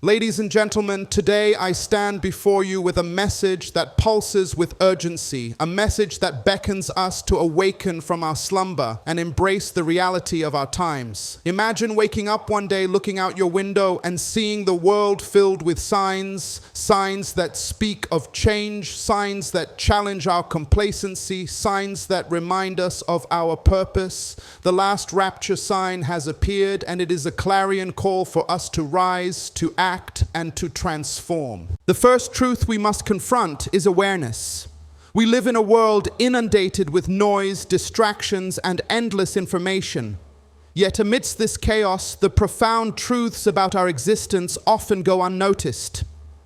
Ladies and gentlemen, today I stand before you with a message that pulses with urgency, a message that beckons us to awaken from our slumber and embrace the reality of our times. Imagine waking up one day, looking out your window and seeing the world filled with signs that speak of change, signs that challenge our complacency, signs that remind us of our purpose. The last rapture sign has appeared, and it is a clarion call for us to rise, to act, and to transform. The first truth we must confront is awareness. We live in a world inundated with noise, distractions, and endless information. Yet amidst this chaos, the profound truths about our existence often go unnoticed.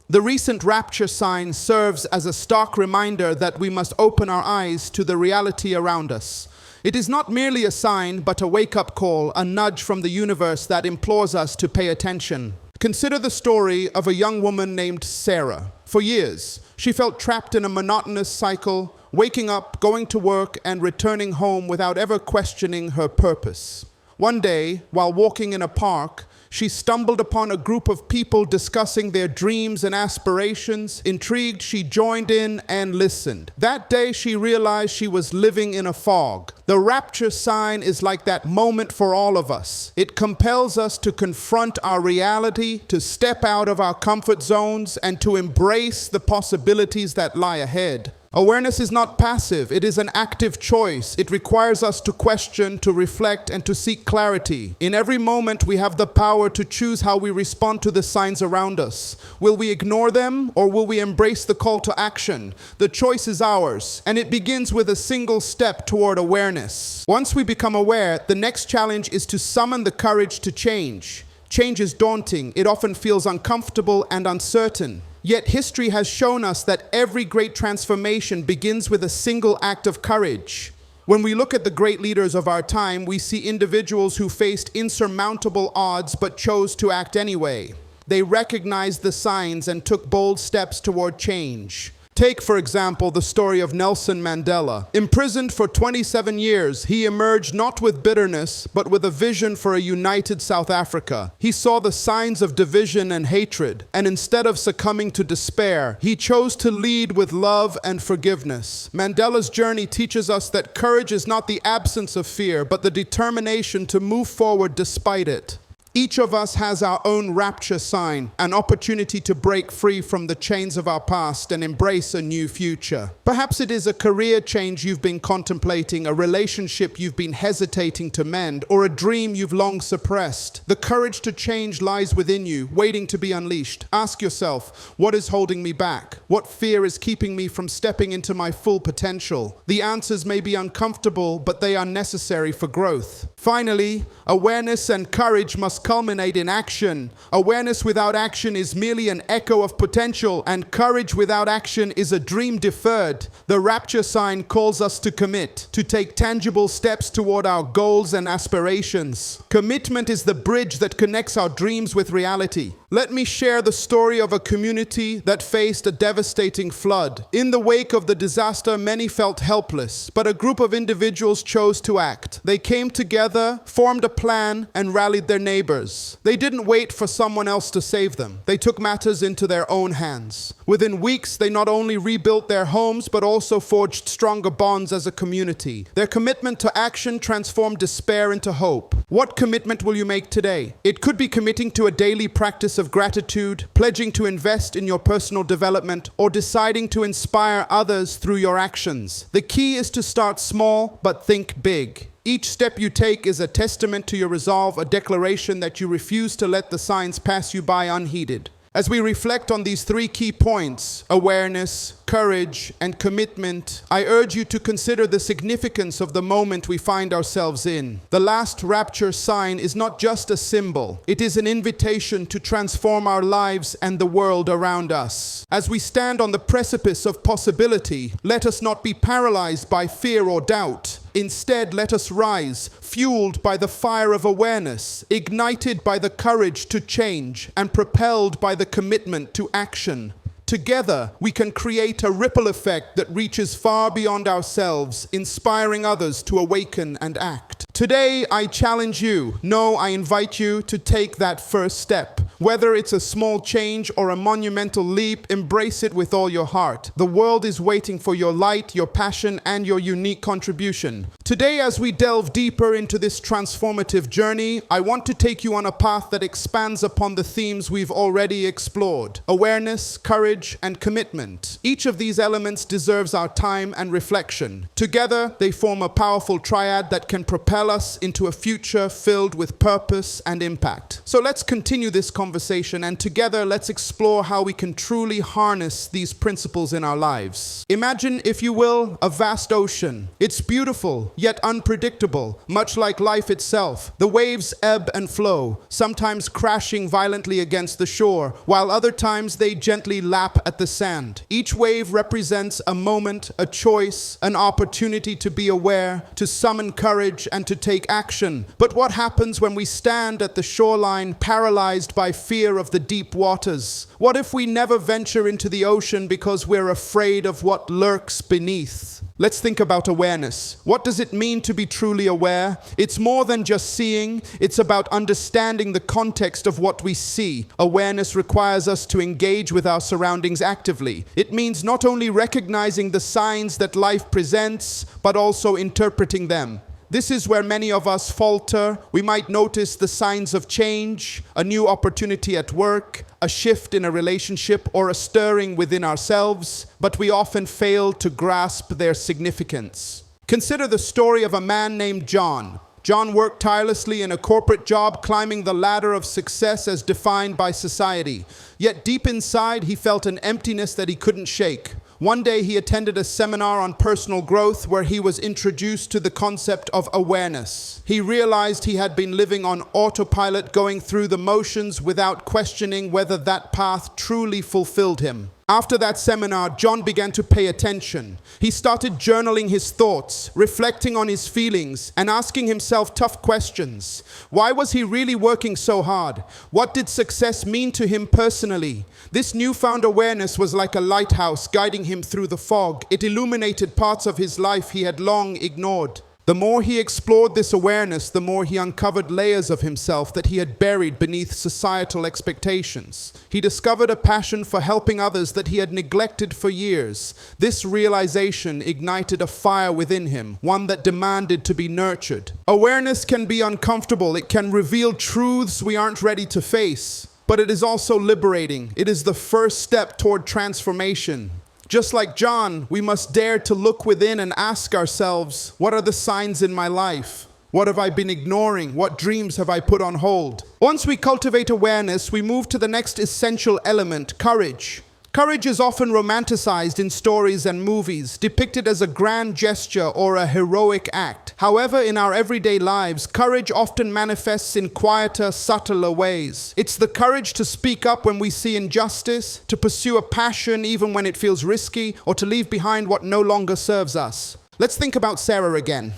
The recent rapture sign serves as a stark reminder that we must open our eyes to the reality around us. It is not merely a sign, but a wake-up call, a nudge from the universe that implores us to pay attention. Consider the story of a young woman named Sarah. For years, she felt trapped in a monotonous cycle, waking up, going to work, and returning home without ever questioning her purpose. One day, while walking in a park, she stumbled upon a group of people discussing their dreams and aspirations. Intrigued, she joined in and listened. That day, she realized she was living in a fog. The rapture sign is like that moment for all of us. It compels us to confront our reality, to step out of our comfort zones, and to embrace the possibilities that lie ahead. Awareness is not passive, it is an active choice. It requires us to question, to reflect, and to seek clarity. In every moment, we have the power to choose how we respond to the signs around us. Will we ignore them, or will we embrace the call to action? The choice is ours, and it begins with a single step toward awareness. Once we become aware, the next challenge is to summon the courage to change. Change is daunting. It often feels uncomfortable and uncertain. Yet history has shown us that every great transformation begins with a single act of courage. When we look at the great leaders of our time, we see individuals who faced insurmountable odds but chose to act anyway. They recognized the signs and took bold steps toward change. Take, for example, the story of Nelson Mandela. Imprisoned for 27 years, he emerged not with bitterness, but with a vision for a united South Africa. He saw the signs of division and hatred, and instead of succumbing to despair, he chose to lead with love and forgiveness. Mandela's journey teaches us that courage is not the absence of fear, but the determination to move forward despite it. Each of us has our own rapture sign, an opportunity to break free from the chains of our past and embrace a new future. Perhaps it is a career change you've been contemplating, a relationship you've been hesitating to mend, or a dream you've long suppressed. The courage to change lies within you, waiting to be unleashed. Ask yourself, what is holding me back? What fear is keeping me from stepping into my full potential? The answers may be uncomfortable, but they are necessary for growth. Finally, awareness and courage must culminate in action. Awareness without action is merely an echo of potential, and courage without action is a dream deferred. The rapture sign calls us to commit, to take tangible steps toward our goals and aspirations. Commitment is the bridge that connects our dreams with reality. Let me share the story of a community that faced a devastating flood. In the wake of the disaster, many felt helpless, but a group of individuals chose to act. They came together, formed a plan, and rallied their neighbors. They didn't wait for someone else to save them. They took matters into their own hands. Within weeks, they not only rebuilt their homes, but also forged stronger bonds as a community. Their commitment to action transformed despair into hope. What commitment will you make today? It could be committing to a daily practice of gratitude, pledging to invest in your personal development, or deciding to inspire others through your actions. The key is to start small, but think big. Each step you take is a testament to your resolve, a declaration that you refuse to let the signs pass you by unheeded. As we reflect on these three key points, awareness, courage, and commitment, I urge you to consider the significance of the moment we find ourselves in. The last rapture sign is not just a symbol. It is an invitation to transform our lives and the world around us. As we stand on the precipice of possibility, let us not be paralyzed by fear or doubt. Instead, let us rise, fueled by the fire of awareness, ignited by the courage to change, and propelled by the commitment to action. Together, we can create a ripple effect that reaches far beyond ourselves, inspiring others to awaken and act. Today, I challenge you. No, I invite you to take that first step. Whether it's a small change or a monumental leap, embrace it with all your heart. The world is waiting for your light, your passion, and your unique contribution. Today, as we delve deeper into this transformative journey, I want to take you on a path that expands upon the themes we've already explored: awareness, courage, and commitment. Each of these elements deserves our time and reflection. Together, they form a powerful triad that can propel us into a future filled with purpose and impact. So let's continue this conversation, and together let's explore how we can truly harness these principles in our lives. Imagine, if you will, a vast ocean. It's beautiful, yet unpredictable, much like life itself. The waves ebb and flow, sometimes crashing violently against the shore, while other times they gently lap at the sand. Each wave represents a moment, a choice, an opportunity to be aware, to summon courage, and to take action. But what happens when we stand at the shoreline, paralyzed by fear of the deep waters? What if we never venture into the ocean because we're afraid of what lurks beneath? Let's think about awareness. What does it mean to be truly aware? It's more than just seeing. It's about understanding the context of what we see. Awareness requires us to engage with our surroundings actively. It means not only recognizing the signs that life presents, but also interpreting them. This is where many of us falter. We might notice the signs of change, a new opportunity at work, a shift in a relationship, or a stirring within ourselves, but we often fail to grasp their significance. Consider the story of a man named John. John worked tirelessly in a corporate job, climbing the ladder of success as defined by society. Yet deep inside, he felt an emptiness that he couldn't shake. One day he attended a seminar on personal growth where he was introduced to the concept of awareness. He realized he had been living on autopilot, going through the motions without questioning whether that path truly fulfilled him. After that seminar, John began to pay attention. He started journaling his thoughts, reflecting on his feelings, and asking himself tough questions. Why was he really working so hard? What did success mean to him personally? This newfound awareness was like a lighthouse guiding him through the fog. It illuminated parts of his life he had long ignored. The more he explored this awareness, the more he uncovered layers of himself that he had buried beneath societal expectations. He discovered a passion for helping others that he had neglected for years. This realization ignited a fire within him, one that demanded to be nurtured. Awareness can be uncomfortable. It can reveal truths we aren't ready to face. But it is also liberating. It is the first step toward transformation. Just like John, we must dare to look within and ask ourselves, what are the signs in my life? What have I been ignoring? What dreams have I put on hold? Once we cultivate awareness, we move to the next essential element: courage. Courage is often romanticized in stories and movies, depicted as a grand gesture or a heroic act. However, in our everyday lives, courage often manifests in quieter, subtler ways. It's the courage to speak up when we see injustice, to pursue a passion even when it feels risky, or to leave behind what no longer serves us. Let's think about Sarah again.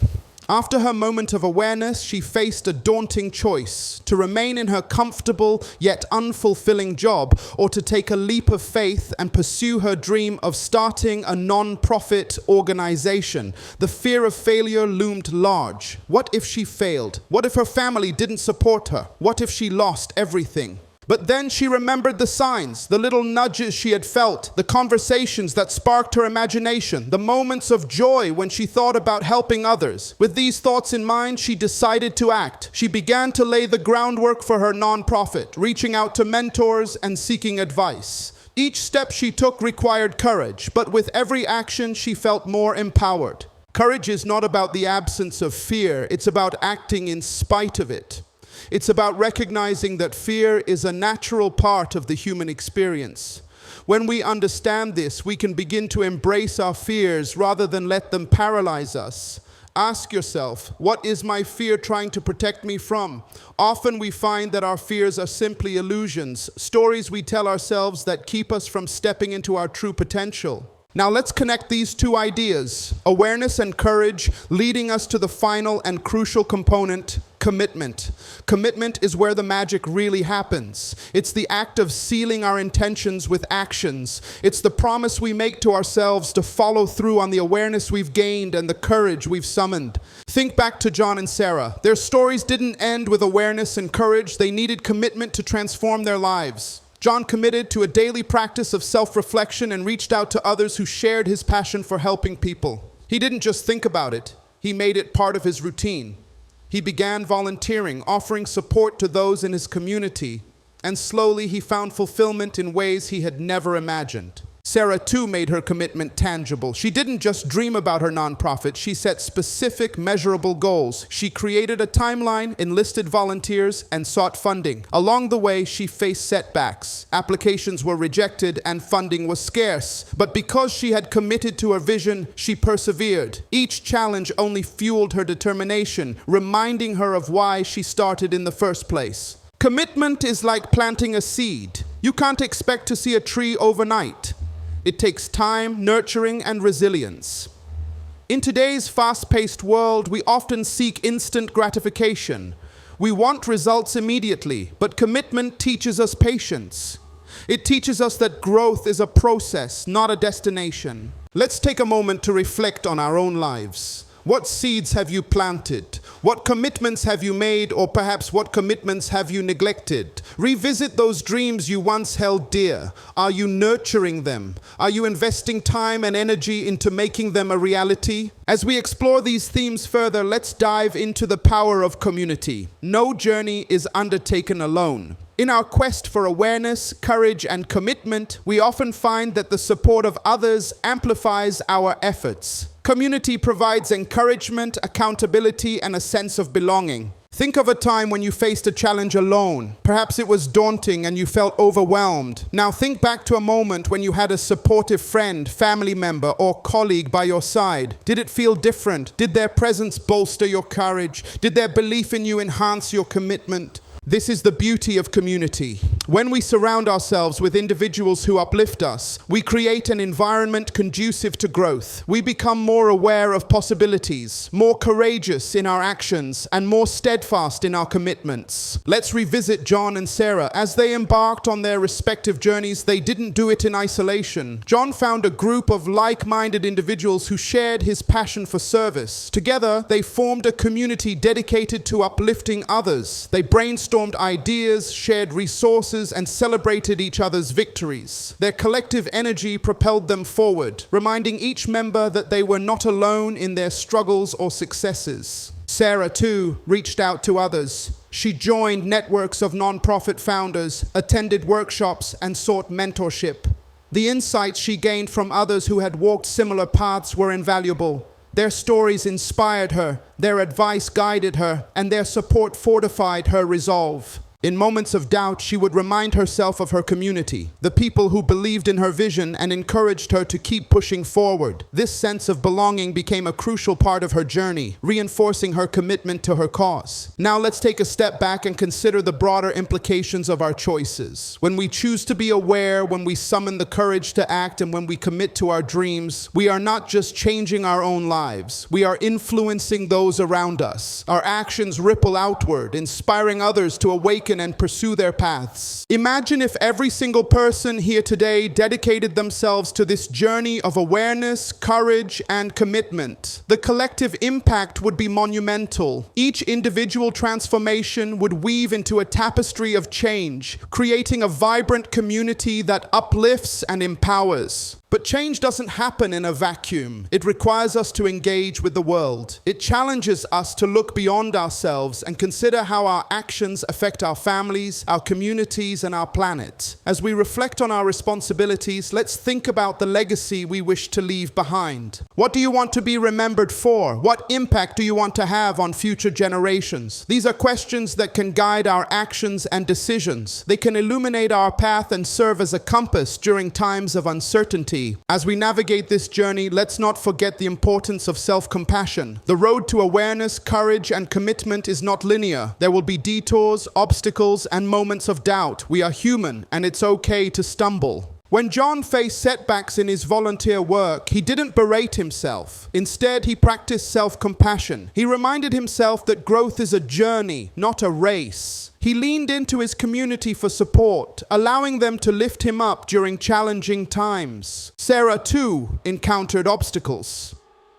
After her moment of awareness, she faced a daunting choice: to remain in her comfortable yet unfulfilling job, or to take a leap of faith and pursue her dream of starting a non-profit organization. The fear of failure loomed large. What if she failed? What if her family didn't support her? What if she lost everything? But then she remembered the signs, the little nudges she had felt, the conversations that sparked her imagination, the moments of joy when she thought about helping others. With these thoughts in mind, she decided to act. She began to lay the groundwork for her nonprofit, reaching out to mentors and seeking advice. Each step she took required courage, but with every action she felt more empowered. Courage is not about the absence of fear, it's about acting in spite of it. It's about recognizing that fear is a natural part of the human experience. When we understand this, we can begin to embrace our fears rather than let them paralyze us. Ask yourself, what is my fear trying to protect me from? Often we find that our fears are simply illusions, stories we tell ourselves that keep us from stepping into our true potential. Now let's connect these two ideas, awareness and courage, leading us to the final and crucial component, commitment. Commitment is where the magic really happens. It's the act of sealing our intentions with actions. It's the promise we make to ourselves to follow through on the awareness we've gained and the courage we've summoned. Think back to John and Sarah. Their stories didn't end with awareness and courage. They needed commitment to transform their lives. John committed to a daily practice of self-reflection and reached out to others who shared his passion for helping people. He didn't just think about it. He made it part of his routine. He began volunteering, offering support to those in his community, and slowly he found fulfillment in ways he had never imagined. Sarah too made her commitment tangible. She didn't just dream about her nonprofit, she set specific, measurable goals. She created a timeline, enlisted volunteers, and sought funding. Along the way, she faced setbacks. Applications were rejected and funding was scarce. But because she had committed to her vision, she persevered. Each challenge only fueled her determination, reminding her of why she started in the first place. Commitment is like planting a seed. You can't expect to see a tree overnight. It takes time, nurturing, and resilience. In today's fast-paced world, we often seek instant gratification. We want results immediately, but commitment teaches us patience. It teaches us that growth is a process, not a destination. Let's take a moment to reflect on our own lives. What seeds have you planted? What commitments have you made, or perhaps what commitments have you neglected? Revisit those dreams you once held dear. Are you nurturing them? Are you investing time and energy into making them a reality? As we explore these themes further, let's dive into the power of community. No journey is undertaken alone. In our quest for awareness, courage, and commitment, we often find that the support of others amplifies our efforts. Community provides encouragement, accountability, and a sense of belonging. Think of a time when you faced a challenge alone. Perhaps it was daunting and you felt overwhelmed. Now think back to a moment when you had a supportive friend, family member, or colleague by your side. Did it feel different? Did their presence bolster your courage? Did their belief in you enhance your commitment? This is the beauty of community. When we surround ourselves with individuals who uplift us, we create an environment conducive to growth. We become more aware of possibilities, more courageous in our actions, and more steadfast in our commitments. Let's revisit John and Sarah. As they embarked on their respective journeys, they didn't do it in isolation. John found a group of like-minded individuals who shared his passion for service. Together, they formed a community dedicated to uplifting others. They brainstormed ideas, shared resources, and celebrated each other's victories. Their collective energy propelled them forward, reminding each member that they were not alone in their struggles or successes. Sarah, too, reached out to others. She joined networks of nonprofit founders, attended workshops, and sought mentorship. The insights she gained from others who had walked similar paths were invaluable. Their stories inspired her, their advice guided her, and their support fortified her resolve. In moments of doubt, she would remind herself of her community, the people who believed in her vision and encouraged her to keep pushing forward. This sense of belonging became a crucial part of her journey, reinforcing her commitment to her cause. Now let's take a step back and consider the broader implications of our choices. When we choose to be aware, when we summon the courage to act, and when we commit to our dreams, we are not just changing our own lives, we are influencing those around us. Our actions ripple outward, inspiring others to awaken and pursue their paths. Imagine if every single person here today dedicated themselves to this journey of awareness, courage, and commitment. The collective impact would be monumental. Each individual transformation would weave into a tapestry of change, creating a vibrant community that uplifts and empowers. But change doesn't happen in a vacuum. It requires us to engage with the world. It challenges us to look beyond ourselves and consider how our actions affect our families, our communities, and our planet. As we reflect on our responsibilities, let's think about the legacy we wish to leave behind. What do you want to be remembered for? What impact do you want to have on future generations? These are questions that can guide our actions and decisions. They can illuminate our path and serve as a compass during times of uncertainty. As we navigate this journey, let's not forget the importance of self-compassion. The road to awareness, courage, and commitment is not linear. There will be detours, obstacles, and moments of doubt. We are human, and it's okay to stumble. When John faced setbacks in his volunteer work, he didn't berate himself. Instead, he practiced self-compassion. He reminded himself that growth is a journey, not a race. He leaned into his community for support, allowing them to lift him up during challenging times. Sarah, too, encountered obstacles.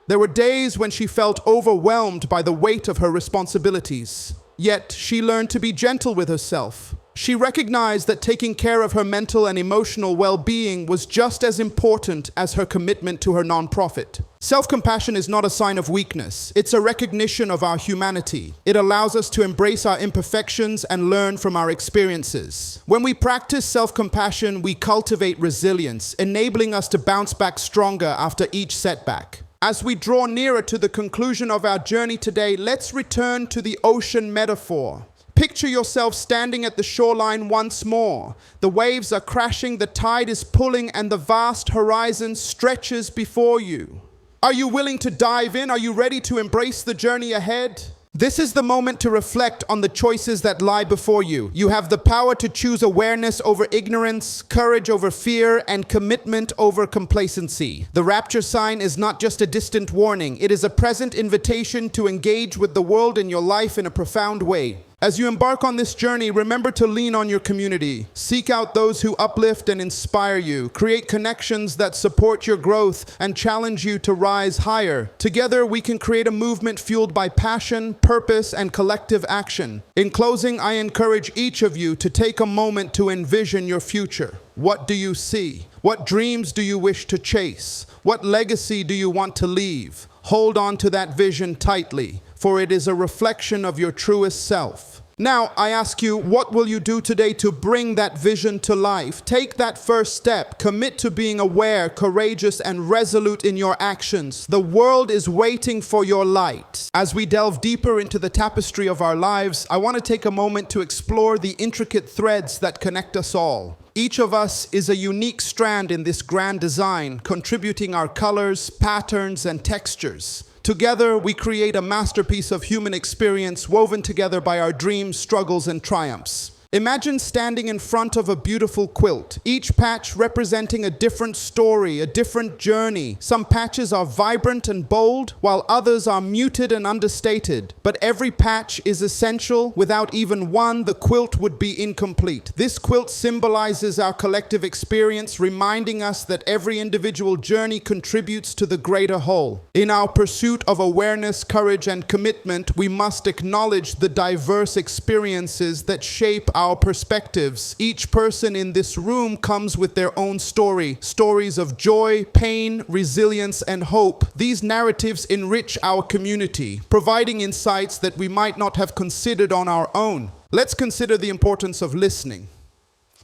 There were days when she felt overwhelmed by the weight of her responsibilities. Yet, she learned to be gentle with herself. She recognized that taking care of her mental and emotional well-being was just as important as her commitment to her nonprofit. Self-compassion is not a sign of weakness. It's a recognition of our humanity. It allows us to embrace our imperfections and learn from our experiences. When we practice self-compassion, we cultivate resilience, enabling us to bounce back stronger after each setback. As we draw nearer to the conclusion of our journey today, let's return to the ocean metaphor. Picture yourself standing at the shoreline once more. The waves are crashing, the tide is pulling, and the vast horizon stretches before you. Are you willing to dive in? Are you ready to embrace the journey ahead? This is the moment to reflect on the choices that lie before you. You have the power to choose awareness over ignorance, courage over fear, and commitment over complacency. The Rapture sign is not just a distant warning. It is a present invitation to engage with the world and your life in a profound way. As you embark on this journey, remember to lean on your community. Seek out those who uplift and inspire you. Create connections that support your growth and challenge you to rise higher. Together, we can create a movement fueled by passion, purpose, and collective action. In closing, I encourage each of you to take a moment to envision your future. What do you see? What dreams do you wish to chase? What legacy do you want to leave? Hold on to that vision tightly, for it is a reflection of your truest self. Now, I ask you, what will you do today to bring that vision to life? Take that first step. Commit to being aware, courageous, and resolute in your actions. The world is waiting for your light. As we delve deeper into the tapestry of our lives, I want to take a moment to explore the intricate threads that connect us all. Each of us is a unique strand in this grand design, contributing our colors, patterns, and textures. Together, we create a masterpiece of human experience woven together by our dreams, struggles, and triumphs. Imagine standing in front of a beautiful quilt, each patch representing a different story, a different journey. Some patches are vibrant and bold, while others are muted and understated. But every patch is essential. Without even one, the quilt would be incomplete. This quilt symbolizes our collective experience, reminding us that every individual journey contributes to the greater whole. In our pursuit of awareness, courage, and commitment, we must acknowledge the diverse experiences that shape our perspectives. Each person in this room comes with their own story, stories of joy, pain, resilience, and hope. These narratives enrich our community, providing insights that we might not have considered on our own. Let's consider the importance of listening.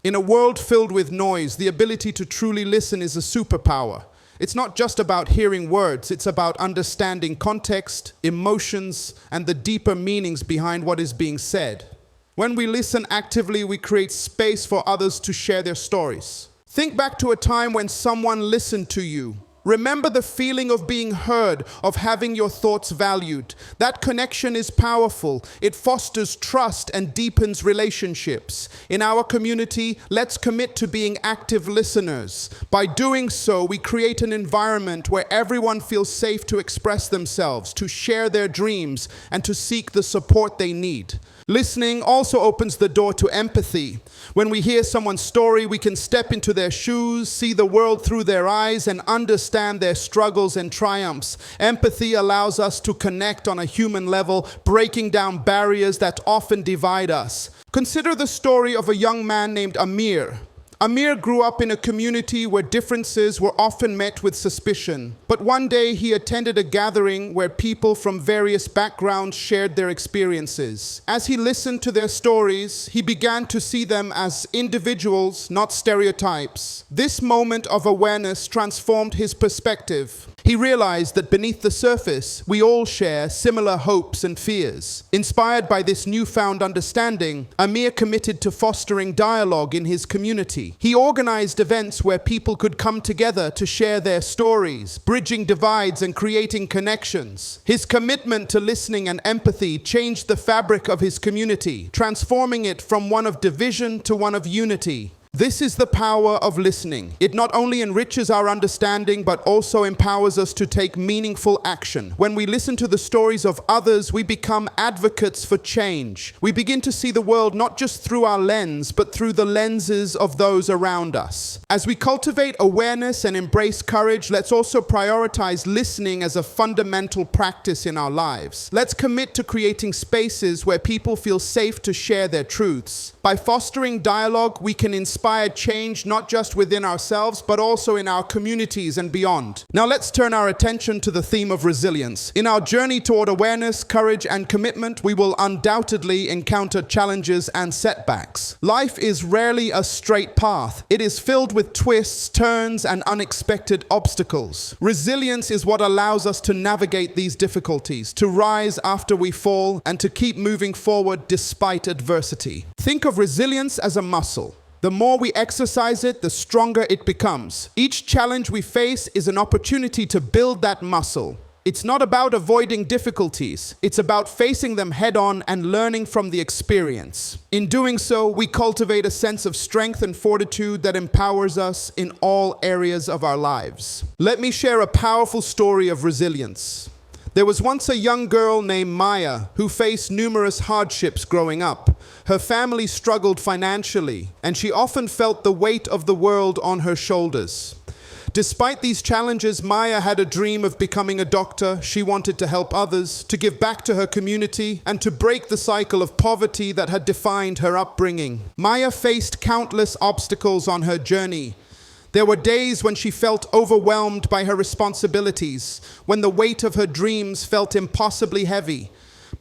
In a world filled with noise, the ability to truly listen is a superpower. It's not just about hearing words, it's about understanding context, emotions, and the deeper meanings behind what is being said. When we listen actively, we create space for others to share their stories. Think back to a time when someone listened to you. Remember the feeling of being heard, of having your thoughts valued. That connection is powerful. It fosters trust and deepens relationships. In our community, let's commit to being active listeners. By doing so, we create an environment where everyone feels safe to express themselves, to share their dreams, and to seek the support they need. Listening also opens the door to empathy. When we hear someone's story, we can step into their shoes, see the world through their eyes, and understand their struggles and triumphs. Empathy allows us to connect on a human level, breaking down barriers that often divide us. Consider the story of a young man named Amir. Amir grew up in a community where differences were often met with suspicion. But one day he attended a gathering where people from various backgrounds shared their experiences. As he listened to their stories, he began to see them as individuals, not stereotypes. This moment of awareness transformed his perspective. He realized that beneath the surface, we all share similar hopes and fears. Inspired by this newfound understanding, Amir committed to fostering dialogue in his community. He organized events where people could come together to share their stories, bridging divides and creating connections. His commitment to listening and empathy changed the fabric of his community, transforming it from one of division to one of unity. This is the power of listening. It not only enriches our understanding, but also empowers us to take meaningful action. When we listen to the stories of others, we become advocates for change. We begin to see the world not just through our lens, but through the lenses of those around us. As we cultivate awareness and embrace courage, let's also prioritize listening as a fundamental practice in our lives. Let's commit to creating spaces where people feel safe to share their truths. By fostering dialogue, we can inspire change not just within ourselves, but also in our communities and beyond. Now let's turn our attention to the theme of resilience. In our journey toward awareness, courage, and commitment, we will undoubtedly encounter challenges and setbacks. Life is rarely a straight path. It is filled with twists, turns, and unexpected obstacles. Resilience is what allows us to navigate these difficulties, to rise after we fall, and to keep moving forward despite adversity. Think of resilience as a muscle. The more we exercise it, the stronger it becomes. Each challenge we face is an opportunity to build that muscle. It's not about avoiding difficulties. It's about facing them head-on and learning from the experience. In doing so, we cultivate a sense of strength and fortitude that empowers us in all areas of our lives. Let me share a powerful story of resilience. There was once a young girl named Maya who faced numerous hardships growing up. Her family struggled financially, and she often felt the weight of the world on her shoulders. Despite these challenges, Maya had a dream of becoming a doctor. She wanted to help others, to give back to her community, and to break the cycle of poverty that had defined her upbringing. Maya faced countless obstacles on her journey. There were days when she felt overwhelmed by her responsibilities, when the weight of her dreams felt impossibly heavy.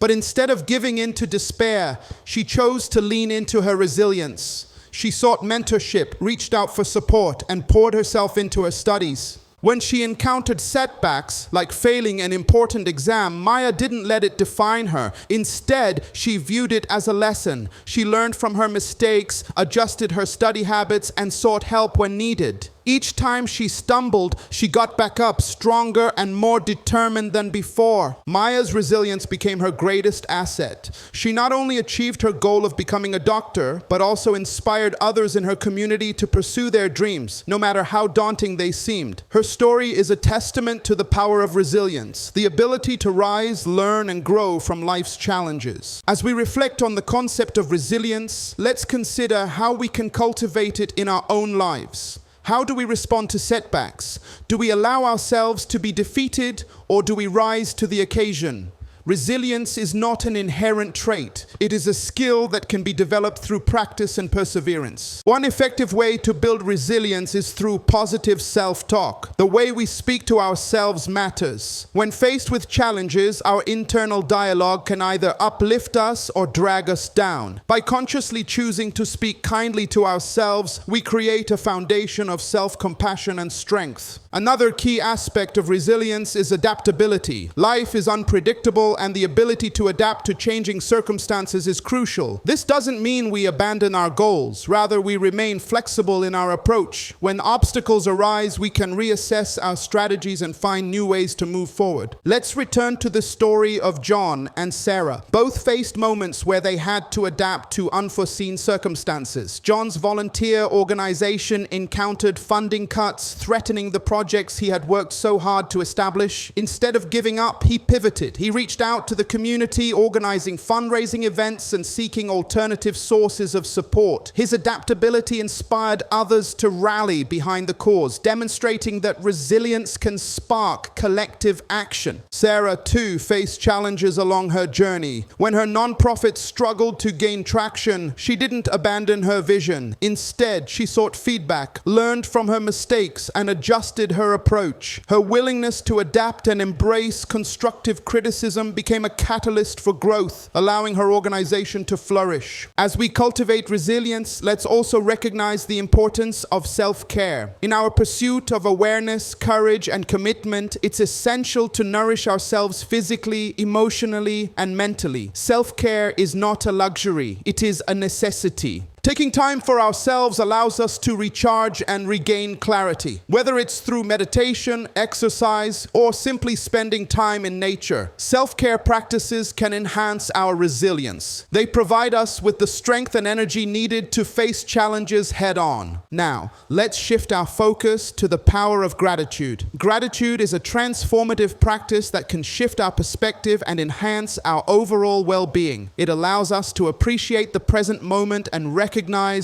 But instead of giving in to despair, she chose to lean into her resilience. She sought mentorship, reached out for support, and poured herself into her studies. When she encountered setbacks, like failing an important exam, Maya didn't let it define her. Instead, she viewed it as a lesson. She learned from her mistakes, adjusted her study habits, and sought help when needed. Each time she stumbled, she got back up stronger and more determined than before. Maya's resilience became her greatest asset. She not only achieved her goal of becoming a doctor, but also inspired others in her community to pursue their dreams, no matter how daunting they seemed. Her story is a testament to the power of resilience, the ability to rise, learn, and grow from life's challenges. As we reflect on the concept of resilience, let's consider how we can cultivate it in our own lives. How do we respond to setbacks? Do we allow ourselves to be defeated, or do we rise to the occasion? Resilience is not an inherent trait. It is a skill that can be developed through practice and perseverance. One effective way to build resilience is through positive self-talk. The way we speak to ourselves matters. When faced with challenges, our internal dialogue can either uplift us or drag us down. By consciously choosing to speak kindly to ourselves, we create a foundation of self-compassion and strength. Another key aspect of resilience is adaptability. Life is unpredictable, and the ability to adapt to changing circumstances is crucial. This doesn't mean we abandon our goals. Rather, we remain flexible in our approach. When obstacles arise, we can reassess our strategies and find new ways to move forward. Let's return to the story of John and Sarah. Both faced moments where they had to adapt to unforeseen circumstances. John's volunteer organization encountered funding cuts, threatening the projects he had worked so hard to establish. Instead of giving up, he pivoted. He reached out to the community, organizing fundraising events and seeking alternative sources of support. His adaptability inspired others to rally behind the cause, demonstrating that resilience can spark collective action. Sarah, too, faced challenges along her journey. When her nonprofit struggled to gain traction, she didn't abandon her vision. Instead, she sought feedback, learned from her mistakes, and adjusted her approach. Her willingness to adapt and embrace constructive criticism became a catalyst for growth, allowing her organization to flourish. As we cultivate resilience, let's also recognize the importance of self-care. In our pursuit of awareness, courage, and commitment, it's essential to nourish ourselves physically, emotionally, and mentally. Self-care is not a luxury, it is a necessity. Taking time for ourselves allows us to recharge and regain clarity. Whether it's through meditation, exercise, or simply spending time in nature, self-care practices can enhance our resilience. They provide us with the strength and energy needed to face challenges head-on. Now, let's shift our focus to the power of gratitude. Gratitude is a transformative practice that can shift our perspective and enhance our overall well-being. It allows us to appreciate the present moment and recognize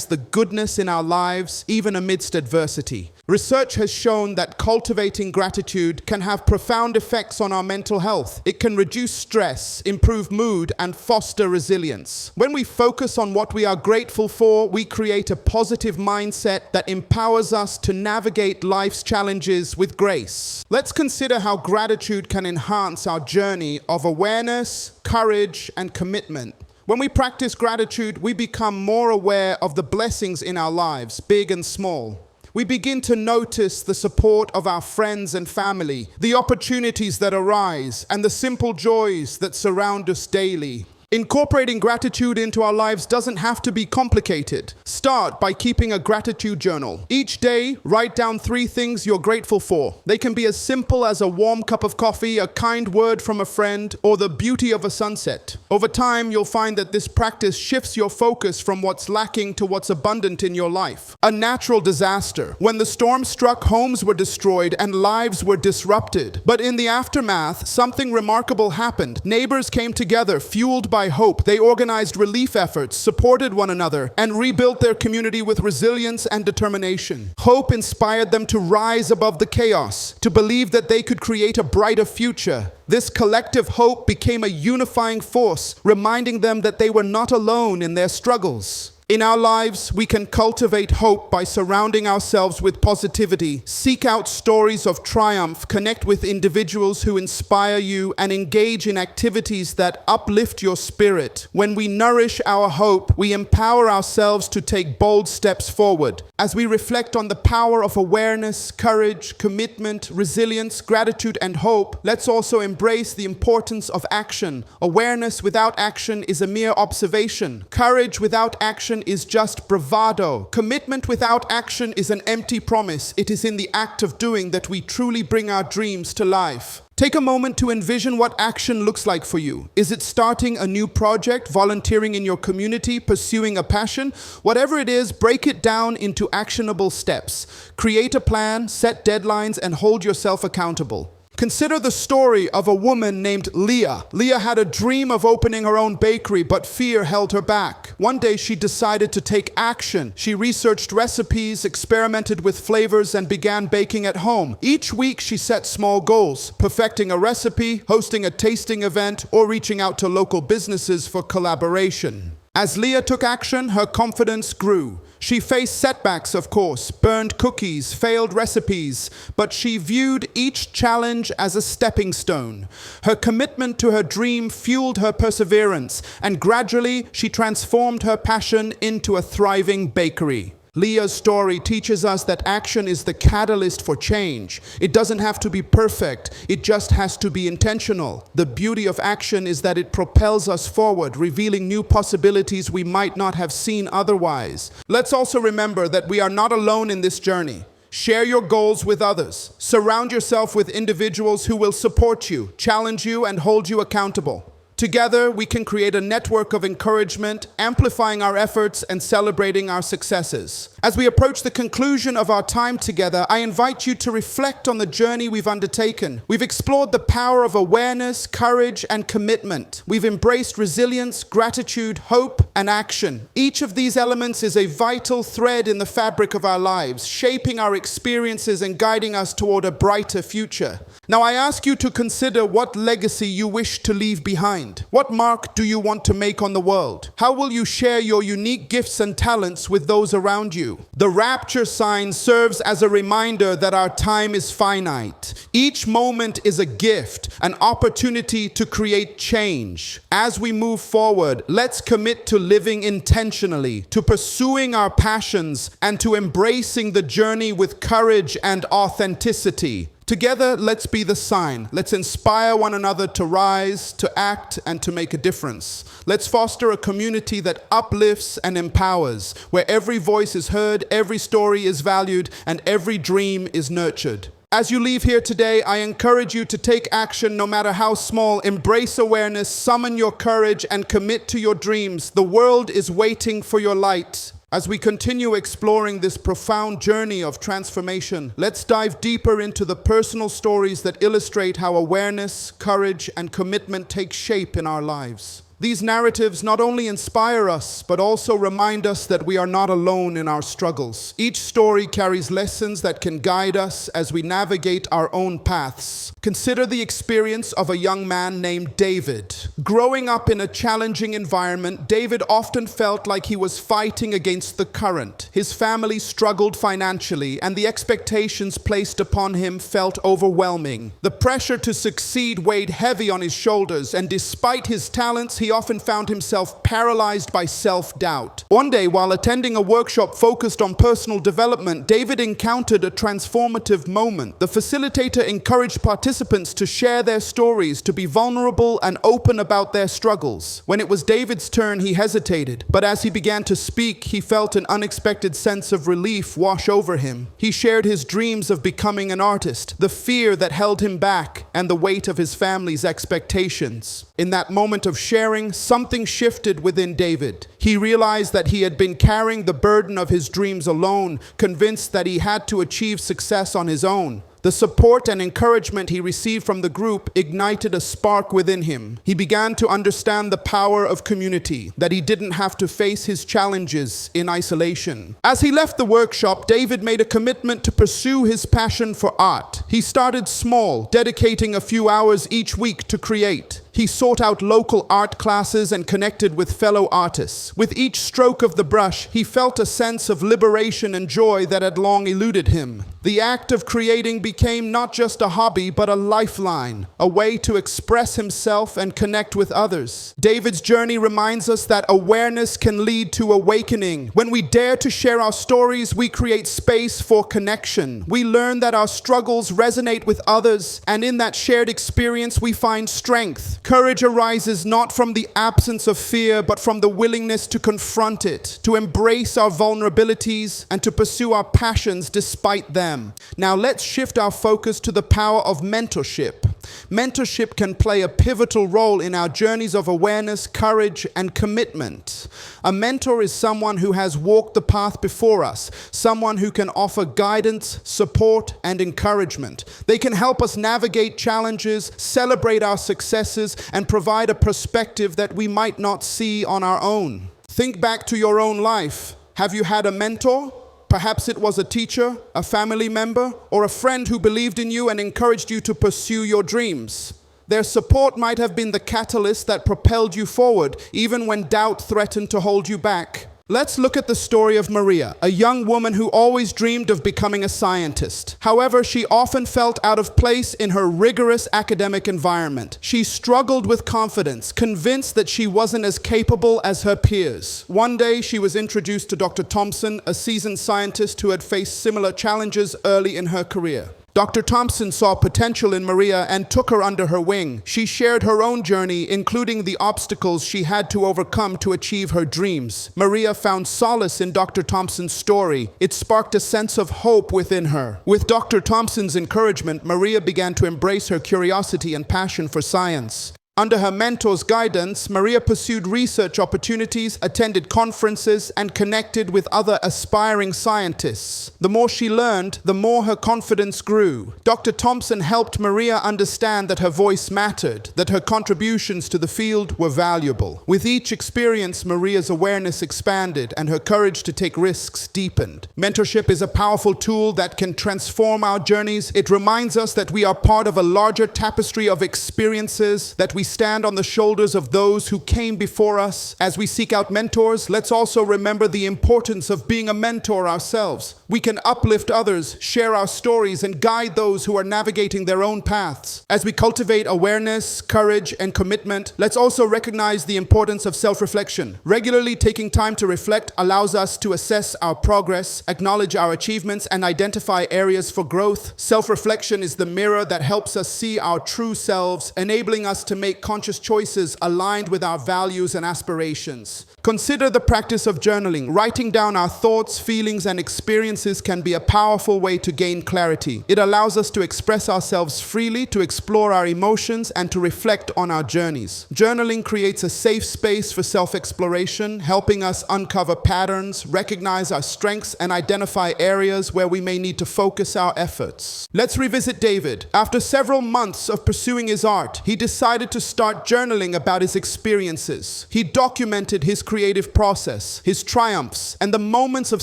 the goodness in our lives, even amidst adversity. Research has shown that cultivating gratitude can have profound effects on our mental health. It can reduce stress, improve mood, and foster resilience. When we focus on what we are grateful for, we create a positive mindset that empowers us to navigate life's challenges with grace. Let's consider how gratitude can enhance our journey of awareness, courage, and commitment. When we practice gratitude, we become more aware of the blessings in our lives, big and small. We begin to notice the support of our friends and family, the opportunities that arise, and the simple joys that surround us daily. Incorporating gratitude into our lives doesn't have to be complicated. Start by keeping a gratitude journal. Each day, write down 3 things you're grateful for. They can be as simple as a warm cup of coffee, a kind word from a friend, or the beauty of a sunset. Over time, you'll find that this practice shifts your focus from what's lacking to what's abundant in your life. A natural disaster. When the storm struck, homes were destroyed and lives were disrupted. But in the aftermath, something remarkable happened. Neighbors came together, fueled by hope. They organized relief efforts, supported one another, and rebuilt their community with resilience and determination. Hope inspired them to rise above the chaos, to believe that they could create a brighter future. This collective hope became a unifying force, reminding them that they were not alone in their struggles. In our lives, we can cultivate hope by surrounding ourselves with positivity. Seek out stories of triumph, connect with individuals who inspire you, and engage in activities that uplift your spirit. When we nourish our hope, we empower ourselves to take bold steps forward. As we reflect on the power of awareness, courage, commitment, resilience, gratitude, and hope, let's also embrace the importance of action. Awareness without action is a mere observation. Courage without action is just bravado. Commitment without action is an empty promise. It is in the act of doing that we truly bring our dreams to life. Take a moment to envision what action looks like for you. Is it starting a new project, volunteering in your community, pursuing a passion? Whatever it is, break it down into actionable steps. Create a plan, set deadlines, and hold yourself accountable. Consider the story of a woman named Leah. Leah had a dream of opening her own bakery, but fear held her back. One day she decided to take action. She researched recipes, experimented with flavors, and began baking at home. Each week she set small goals, perfecting a recipe, hosting a tasting event, or reaching out to local businesses for collaboration. As Leah took action, her confidence grew. She faced setbacks, of course, burned cookies, failed recipes, but she viewed each challenge as a stepping stone. Her commitment to her dream fueled her perseverance, and gradually she transformed her passion into a thriving bakery. Leah's story teaches us that action is the catalyst for change. It doesn't have to be perfect, it just has to be intentional. The beauty of action is that it propels us forward, revealing new possibilities we might not have seen otherwise. Let's also remember that we are not alone in this journey. Share your goals with others. Surround yourself with individuals who will support you, challenge you, and hold you accountable. Together, we can create a network of encouragement, amplifying our efforts and celebrating our successes. As we approach the conclusion of our time together, I invite you to reflect on the journey we've undertaken. We've explored the power of awareness, courage, and commitment. We've embraced resilience, gratitude, hope, and action. Each of these elements is a vital thread in the fabric of our lives, shaping our experiences and guiding us toward a brighter future. Now, I ask you to consider what legacy you wish to leave behind. What mark do you want to make on the world? How will you share your unique gifts and talents with those around you? The Rapture sign serves as a reminder that our time is finite. Each moment is a gift, an opportunity to create change. As we move forward, let's commit to living intentionally, to pursuing our passions, and to embracing the journey with courage and authenticity. Together, let's be the sign. Let's inspire one another to rise, to act, and to make a difference. Let's foster a community that uplifts and empowers, where every voice is heard, every story is valued, and every dream is nurtured. As you leave here today, I encourage you to take action no matter how small. Embrace awareness, summon your courage, and commit to your dreams. The world is waiting for your light. As we continue exploring this profound journey of transformation, let's dive deeper into the personal stories that illustrate how awareness, courage, and commitment take shape in our lives. These narratives not only inspire us, but also remind us that we are not alone in our struggles. Each story carries lessons that can guide us as we navigate our own paths. Consider the experience of a young man named David. Growing up in a challenging environment, David often felt like he was fighting against the current. His family struggled financially, and the expectations placed upon him felt overwhelming. The pressure to succeed weighed heavy on his shoulders, and despite his talents, he often found himself paralyzed by self-doubt. One day, while attending a workshop focused on personal development, David encountered a transformative moment. The facilitator encouraged participants to share their stories, to be vulnerable and open about their struggles. When it was David's turn, he hesitated, but as he began to speak, he felt an unexpected sense of relief wash over him. He shared his dreams of becoming an artist, the fear that held him back, and the weight of his family's expectations. In that moment of sharing, something shifted within David. He realized that he had been carrying the burden of his dreams alone, convinced that he had to achieve success on his own. The support and encouragement he received from the group ignited a spark within him. He began to understand the power of community, that he didn't have to face his challenges in isolation. As he left the workshop, David made a commitment to pursue his passion for art. He started small, dedicating a few hours each week to create. He sought out local art classes and connected with fellow artists. With each stroke of the brush, he felt a sense of liberation and joy that had long eluded him. The act of creating became not just a hobby, but a lifeline, a way to express himself and connect with others. David's journey reminds us that awareness can lead to awakening. When we dare to share our stories, we create space for connection. We learn that our struggles resonate with others, and in that shared experience, we find strength. Courage arises not from the absence of fear, but from the willingness to confront it, to embrace our vulnerabilities, and to pursue our passions despite them. Now let's shift our focus to the power of mentorship. Mentorship can play a pivotal role in our journeys of awareness, courage, and commitment. A mentor is someone who has walked the path before us, someone who can offer guidance, support, and encouragement. They can help us navigate challenges, celebrate our successes, and provide a perspective that we might not see on our own. Think back to your own life. Have you had a mentor? Perhaps it was a teacher, a family member, or a friend who believed in you and encouraged you to pursue your dreams. Their support might have been the catalyst that propelled you forward, even when doubt threatened to hold you back. Let's look at the story of Maria, a young woman who always dreamed of becoming a scientist. However, she often felt out of place in her rigorous academic environment. She struggled with confidence, convinced that she wasn't as capable as her peers. One day, she was introduced to Dr. Thompson, a seasoned scientist who had faced similar challenges early in her career. Dr. Thompson saw potential in Maria and took her under her wing. She shared her own journey, including the obstacles she had to overcome to achieve her dreams. Maria found solace in Dr. Thompson's story. It sparked a sense of hope within her. With Dr. Thompson's encouragement, Maria began to embrace her curiosity and passion for science. Under her mentor's guidance, Maria pursued research opportunities, attended conferences, and connected with other aspiring scientists. The more she learned, the more her confidence grew. Dr. Thompson helped Maria understand that her voice mattered, that her contributions to the field were valuable. With each experience, Maria's awareness expanded and her courage to take risks deepened. Mentorship is a powerful tool that can transform our journeys. It reminds us that we are part of a larger tapestry of experiences, that we stand on the shoulders of those who came before us. As we seek out mentors, let's also remember the importance of being a mentor ourselves. We can uplift others, share our stories, and guide those who are navigating their own paths. As we cultivate awareness, courage, and commitment, let's also recognize the importance of self-reflection. Regularly taking time to reflect allows us to assess our progress, acknowledge our achievements, and identify areas for growth. Self-reflection is the mirror that helps us see our true selves, enabling us to make conscious choices aligned with our values and aspirations. Consider the practice of journaling. Writing down our thoughts, feelings, and experiences can be a powerful way to gain clarity. It allows us to express ourselves freely, to explore our emotions, and to reflect on our journeys. Journaling creates a safe space for self-exploration, helping us uncover patterns, recognize our strengths, and identify areas where we may need to focus our efforts. Let's revisit David. After several months of pursuing his art, he decided to start journaling about his experiences. He documented his creative process, his triumphs, and the moments of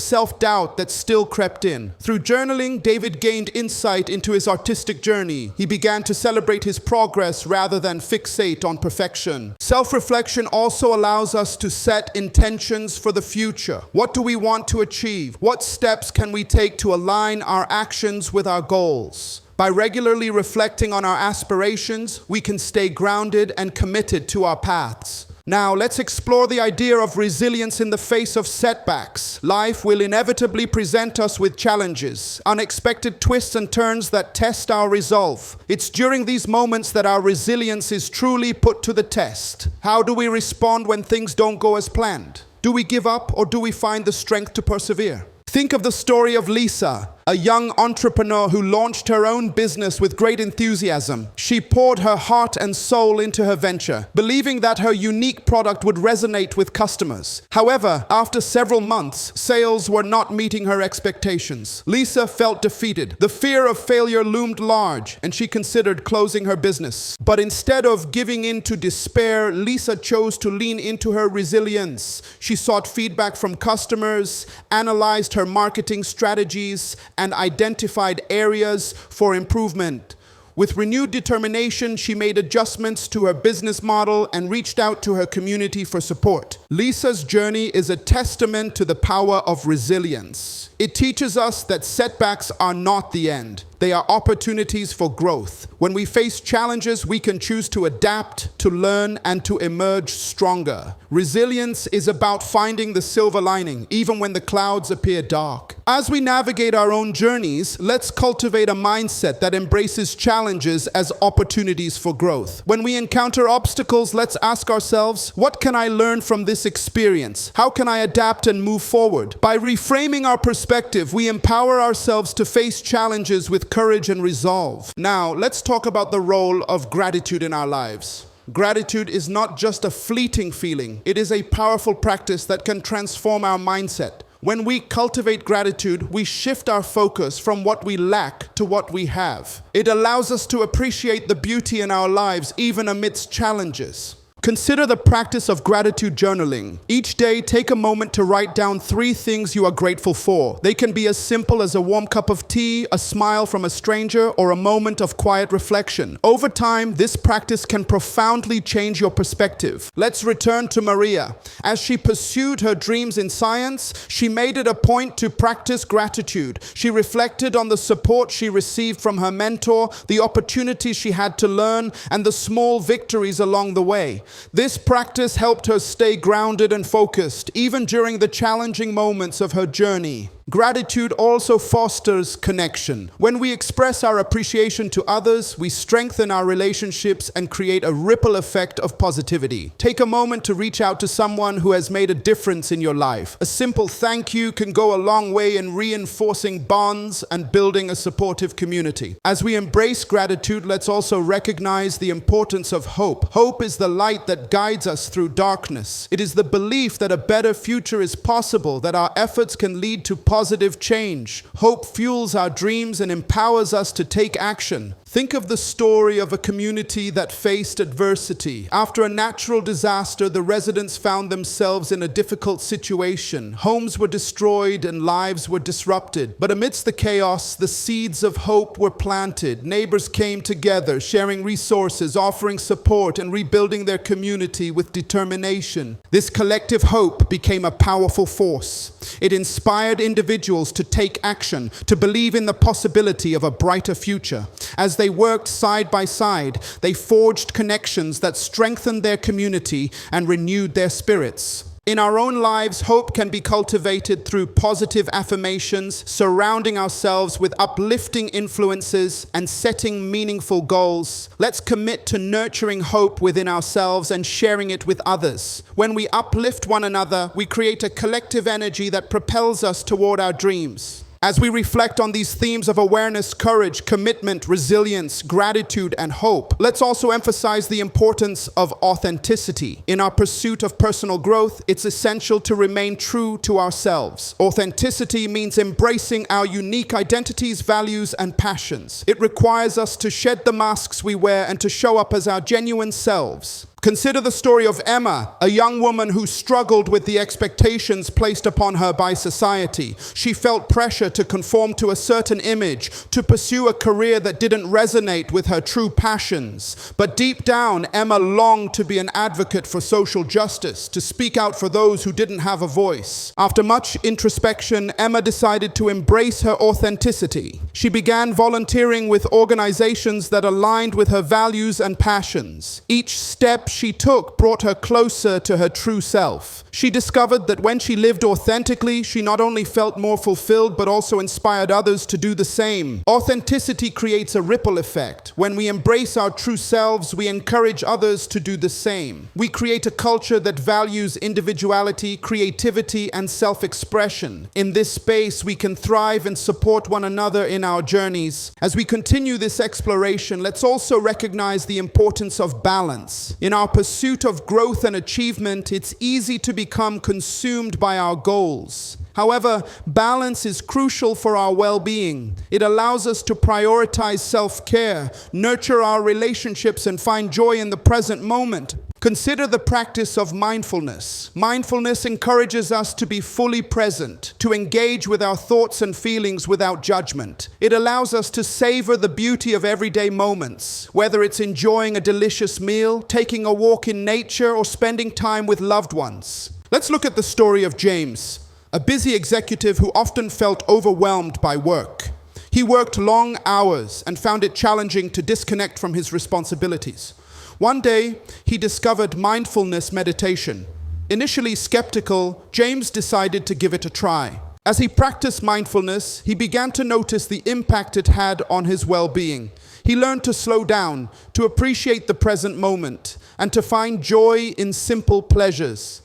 self-doubt that still crept in. Through journaling, David gained insight into his artistic journey. He began to celebrate his progress rather than fixate on perfection. Self-reflection also allows us to set intentions for the future. What do we want to achieve? What steps can we take to align our actions with our goals? By regularly reflecting on our aspirations, we can stay grounded and committed to our paths. Now, let's explore the idea of resilience in the face of setbacks. Life will inevitably present us with challenges, unexpected twists and turns that test our resolve. It's during these moments that our resilience is truly put to the test. How do we respond when things don't go as planned? Do we give up, or do we find the strength to persevere? Think of the story of Lisa, a young entrepreneur who launched her own business with great enthusiasm. She poured her heart and soul into her venture, believing that her unique product would resonate with customers. However, after several months, sales were not meeting her expectations. Lisa felt defeated. The fear of failure loomed large, and she considered closing her business. But instead of giving in to despair, Lisa chose to lean into her resilience. She sought feedback from customers, analyzed her marketing strategies, and identified areas for improvement. With renewed determination, she made adjustments to her business model and reached out to her community for support. Lisa's journey is a testament to the power of resilience. It teaches us that setbacks are not the end. They are opportunities for growth. When we face challenges, we can choose to adapt, to learn, and to emerge stronger. Resilience is about finding the silver lining, even when the clouds appear dark. As we navigate our own journeys, let's cultivate a mindset that embraces challenges as opportunities for growth. When we encounter obstacles, let's ask ourselves, what can I learn from this experience? How can I adapt and move forward? By reframing our perspective, we empower ourselves to face challenges with courage and resolve. Now, let's talk about the role of gratitude in our lives. Gratitude is not just a fleeting feeling. It is a powerful practice that can transform our mindset. When we cultivate gratitude, we shift our focus from what we lack to what we have. It allows us to appreciate the beauty in our lives even amidst challenges. Consider the practice of gratitude journaling. Each day, take a moment to write down 3 things you are grateful for. They can be as simple as a warm cup of tea, a smile from a stranger, or a moment of quiet reflection. Over time, this practice can profoundly change your perspective. Let's return to Maria. As she pursued her dreams in science, she made it a point to practice gratitude. She reflected on the support she received from her mentor, the opportunities she had to learn, and the small victories along the way. This practice helped her stay grounded and focused, even during the challenging moments of her journey. Gratitude also fosters connection. When we express our appreciation to others, we strengthen our relationships and create a ripple effect of positivity. Take a moment to reach out to someone who has made a difference in your life. A simple thank you can go a long way in reinforcing bonds and building a supportive community. As we embrace gratitude, let's also recognize the importance of hope. Hope is the light that guides us through darkness. It is the belief that a better future is possible, that our efforts can lead to positive change. Hope fuels our dreams and empowers us to take action. Think of the story of a community that faced adversity. After a natural disaster, the residents found themselves in a difficult situation. Homes were destroyed and lives were disrupted. But amidst the chaos, the seeds of hope were planted. Neighbors came together, sharing resources, offering support, and rebuilding their community with determination. This collective hope became a powerful force. It inspired individuals to take action, to believe in the possibility of a brighter future. As they worked side by side, they forged connections that strengthened their community and renewed their spirits. In our own lives, hope can be cultivated through positive affirmations, surrounding ourselves with uplifting influences, and setting meaningful goals. Let's commit to nurturing hope within ourselves and sharing it with others. When we uplift one another, we create a collective energy that propels us toward our dreams. As we reflect on these themes of awareness, courage, commitment, resilience, gratitude, and hope, let's also emphasize the importance of authenticity. In our pursuit of personal growth, it's essential to remain true to ourselves. Authenticity means embracing our unique identities, values, and passions. It requires us to shed the masks we wear and to show up as our genuine selves. Consider the story of Emma, a young woman who struggled with the expectations placed upon her by society. She felt pressure to conform to a certain image, to pursue a career that didn't resonate with her true passions. But deep down, Emma longed to be an advocate for social justice, to speak out for those who didn't have a voice. After much introspection, Emma decided to embrace her authenticity. She began volunteering with organizations that aligned with her values and passions. Each step she took brought her closer to her true self. She discovered that when she lived authentically, she not only felt more fulfilled, but also inspired others to do the same. Authenticity creates a ripple effect. When we embrace our true selves, we encourage others to do the same. We create a culture that values individuality, creativity, and self-expression. In this space, we can thrive and support one another in our journeys. As we continue this exploration, let's also recognize the importance of balance. In our pursuit of growth and achievement, it's easy to become consumed by our goals. However, balance is crucial for our well-being. It allows us to prioritize self-care, nurture our relationships, and find joy in the present moment. Consider the practice of mindfulness. Mindfulness encourages us to be fully present, to engage with our thoughts and feelings without judgment. It allows us to savor the beauty of everyday moments, whether it's enjoying a delicious meal, taking a walk in nature, or spending time with loved ones. Let's look at the story of James, a busy executive who often felt overwhelmed by work. He worked long hours and found it challenging to disconnect from his responsibilities. One day, he discovered mindfulness meditation. Initially skeptical, James decided to give it a try. As he practiced mindfulness, he began to notice the impact it had on his well-being. He learned to slow down, to appreciate the present moment, and to find joy in simple pleasures.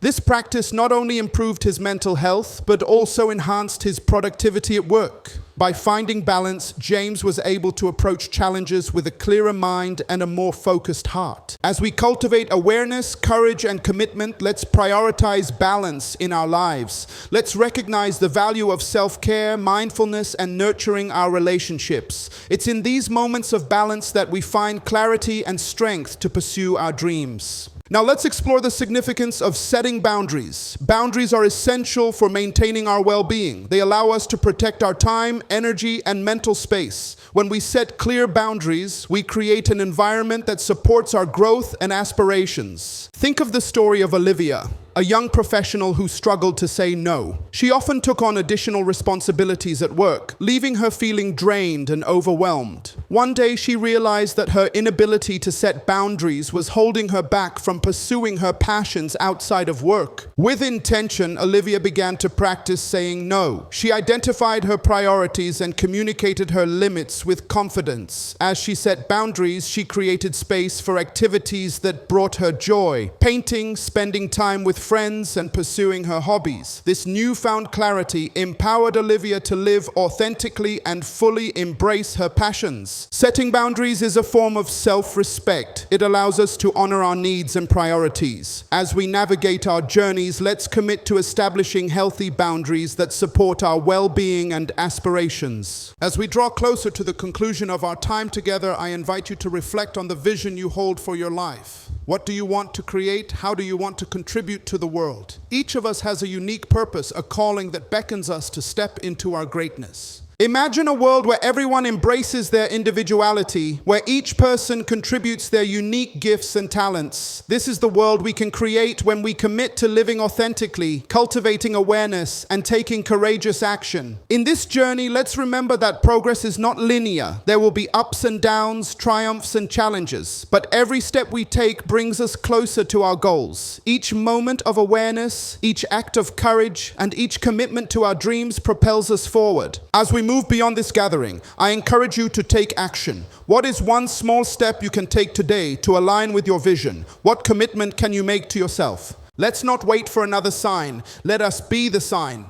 This practice not only improved his mental health, but also enhanced his productivity at work. By finding balance, James was able to approach challenges with a clearer mind and a more focused heart. As we cultivate awareness, courage, and commitment, let's prioritize balance in our lives. Let's recognize the value of self-care, mindfulness, and nurturing our relationships. It's in these moments of balance that we find clarity and strength to pursue our dreams. Now let's explore the significance of setting boundaries. Boundaries are essential for maintaining our well-being. They allow us to protect our time, energy, and mental space. When we set clear boundaries, we create an environment that supports our growth and aspirations. Think of the story of Olivia, a young professional who struggled to say no. She often took on additional responsibilities at work, leaving her feeling drained and overwhelmed. One day, she realized that her inability to set boundaries was holding her back from pursuing her passions outside of work. With intention, Olivia began to practice saying no. She identified her priorities and communicated her limits with confidence. As she set boundaries, she created space for activities that brought her joy. Painting, spending time with friends and pursuing her hobbies. This newfound clarity empowered Olivia to live authentically and fully embrace her passions. Setting boundaries is a form of self-respect. It allows us to honor our needs and priorities. As we navigate our journeys, let's commit to establishing healthy boundaries that support our well-being and aspirations. As we draw closer to the conclusion of our time together, I invite you to reflect on the vision you hold for your life. What do you want to create? How do you want to contribute to the world? Each of us has a unique purpose, a calling that beckons us to step into our greatness. Imagine a world where everyone embraces their individuality, where each person contributes their unique gifts and talents. This is the world we can create when we commit to living authentically, cultivating awareness, and taking courageous action. In this journey, let's remember that progress is not linear. There will be ups and downs, triumphs and challenges, but every step we take brings us closer to our goals. Each moment of awareness, each act of courage, and each commitment to our dreams propels us forward. As we move beyond this gathering, I encourage you to take action. What is one small step you can take today to align with your vision? What commitment can you make to yourself? Let's not wait for another sign. Let us be the sign.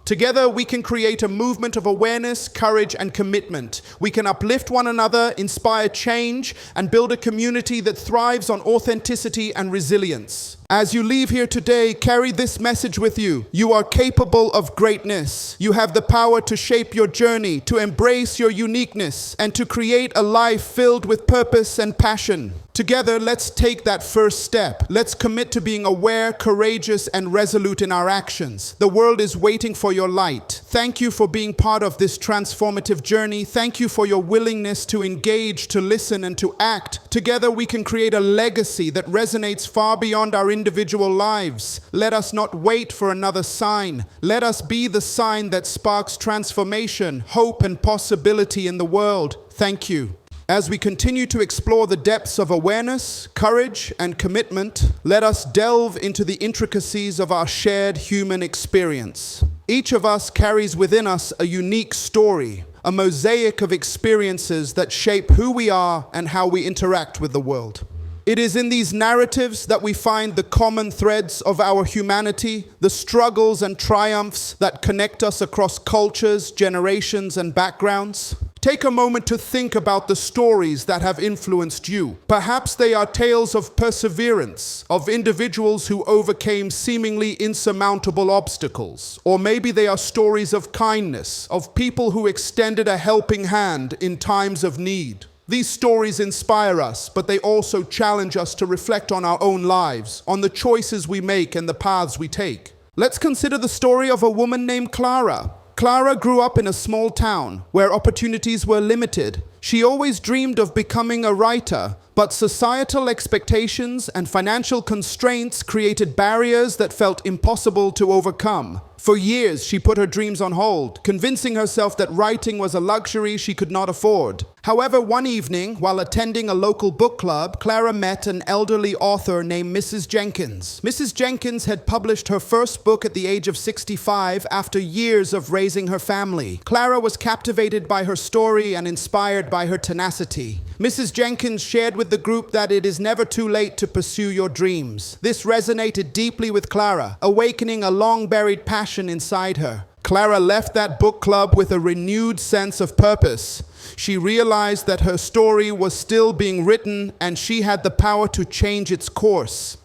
Together, we can create a movement of awareness, courage, and commitment. We can uplift one another, inspire change, and build a community that thrives on authenticity and resilience. As you leave here today, carry this message with you. You are capable of greatness. You have the power to shape your journey, to embrace your uniqueness, and to create a life filled with purpose and passion. Together, let's take that first step. Let's commit to being aware, courageous, and resolute in our actions. The world is waiting for your light. Thank you for being part of this transformative journey. Thank you for your willingness to engage, to listen, and to act. Together, we can create a legacy that resonates far beyond our individual lives. Let us not wait for another sign. Let us be the sign that sparks transformation, hope, and possibility in the world. Thank you. As we continue to explore the depths of awareness, courage, and commitment, let us delve into the intricacies of our shared human experience. Each of us carries within us a unique story, a mosaic of experiences that shape who we are and how we interact with the world. It is in these narratives that we find the common threads of our humanity, the struggles and triumphs that connect us across cultures, generations, and backgrounds. Take a moment to think about the stories that have influenced you. Perhaps they are tales of perseverance, of individuals who overcame seemingly insurmountable obstacles. Or maybe they are stories of kindness, of people who extended a helping hand in times of need. These stories inspire us, but they also challenge us to reflect on our own lives, on the choices we make and the paths we take. Let's consider the story of a woman named Clara. Clara grew up in a small town where opportunities were limited. She always dreamed of becoming a writer, but societal expectations and financial constraints created barriers that felt impossible to overcome. For years, she put her dreams on hold, convincing herself that writing was a luxury she could not afford. However, one evening, while attending a local book club, Clara met an elderly author named Mrs. Jenkins. Mrs. Jenkins had published her first book at the age of 65 after years of raising her family. Clara was captivated by her story and inspired by her tenacity. Mrs. Jenkins shared with the group that it is never too late to pursue your dreams. This resonated deeply with Clara, awakening a long-buried passion inside her. Clara left that book club with a renewed sense of purpose. She realized that her story was still being written and she had the power to change its course.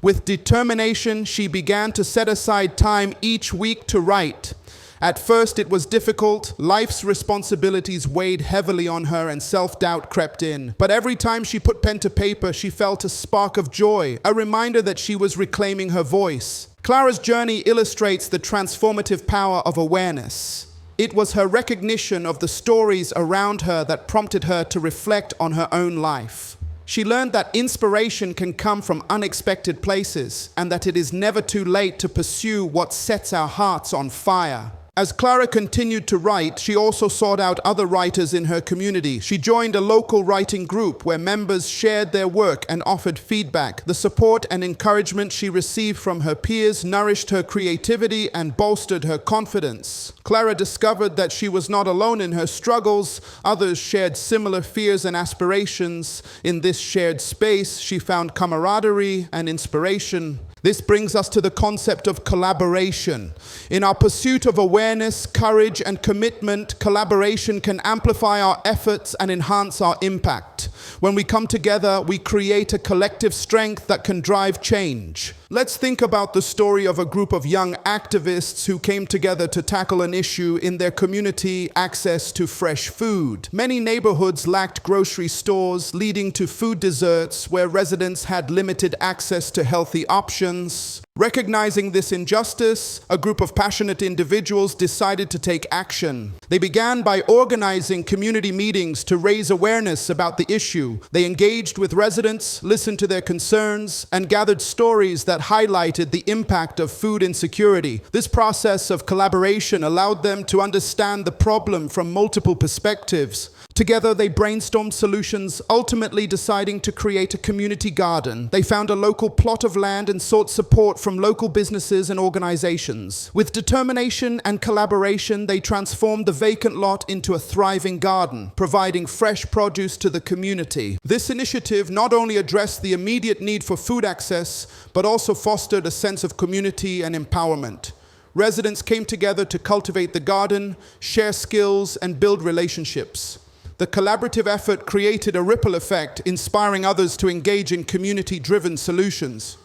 With determination, she began to set aside time each week to write. At first, it was difficult. Life's responsibilities weighed heavily on her and self-doubt crept in. But every time she put pen to paper, she felt a spark of joy, a reminder that she was reclaiming her voice. Clara's journey illustrates the transformative power of awareness. It was her recognition of the stories around her that prompted her to reflect on her own life. She learned that inspiration can come from unexpected places and that it is never too late to pursue what sets our hearts on fire. As Clara continued to write, she also sought out other writers in her community. She joined a local writing group where members shared their work and offered feedback. The support and encouragement she received from her peers nourished her creativity and bolstered her confidence. Clara discovered that she was not alone in her struggles. Others shared similar fears and aspirations. In this shared space, she found camaraderie and inspiration. This brings us to the concept of collaboration. In our pursuit of awareness, courage, and commitment, collaboration can amplify our efforts and enhance our impact. When we come together, we create a collective strength that can drive change. Let's think about the story of a group of young activists who came together to tackle an issue in their community: access to fresh food. Many neighborhoods lacked grocery stores, leading to food deserts where residents had limited access to healthy options. Recognizing this injustice, a group of passionate individuals decided to take action. They began by organizing community meetings to raise awareness about the issue. They engaged with residents, listened to their concerns, and gathered stories that highlighted the impact of food insecurity. This process of collaboration allowed them to understand the problem from multiple perspectives. Together, they brainstormed solutions, ultimately deciding to create a community garden. They found a local plot of land and sought support from local businesses and organizations. With determination and collaboration, they transformed the vacant lot into a thriving garden, providing fresh produce to the community. This initiative not only addressed the immediate need for food access, but also fostered a sense of community and empowerment. Residents came together to cultivate the garden, share skills, and build relationships. The collaborative effort created a ripple effect, inspiring others to engage in community-driven solutions.